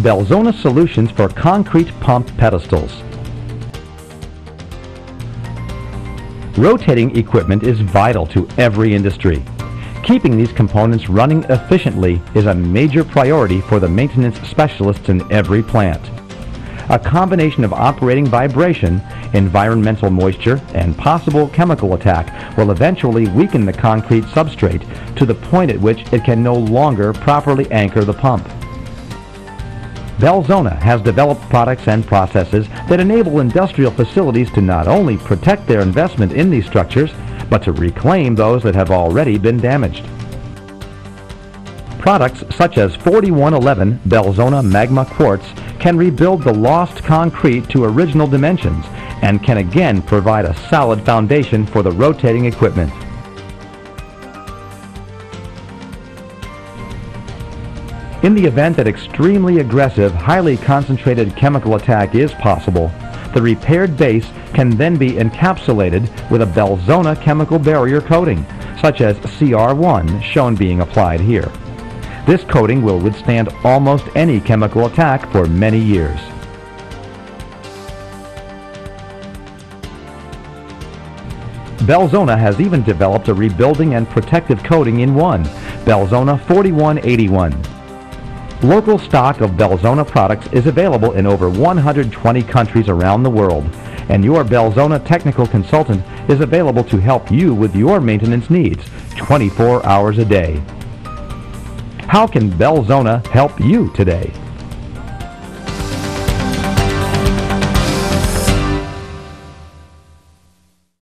Belzona solutions for concrete pump pedestals. Rotating equipment is vital to every industry. Keeping these components running efficiently is a major priority for the maintenance specialists in every plant. A combination of operating vibration, environmental moisture, and possible chemical attack will eventually weaken the concrete substrate to the point at which it can no longer properly anchor the pump. Belzona has developed products and processes that enable industrial facilities to not only protect their investment in these structures, but to reclaim those that have already been damaged. Products such as 4111 Belzona Magma Quartz can rebuild the lost concrete to original dimensions and can again provide a solid foundation for the rotating equipment. In the event that extremely aggressive, highly concentrated chemical attack is possible, the repaired base can then be encapsulated with a Belzona chemical barrier coating, such as CR1 shown being applied here. This coating will withstand almost any chemical attack for many years. Belzona has even developed a rebuilding and protective coating in one, Belzona 4181. Local stock of Belzona products is available in over 120 countries around the world, and your Belzona technical consultant is available to help you with your maintenance needs 24 hours a day. How can Belzona help you today?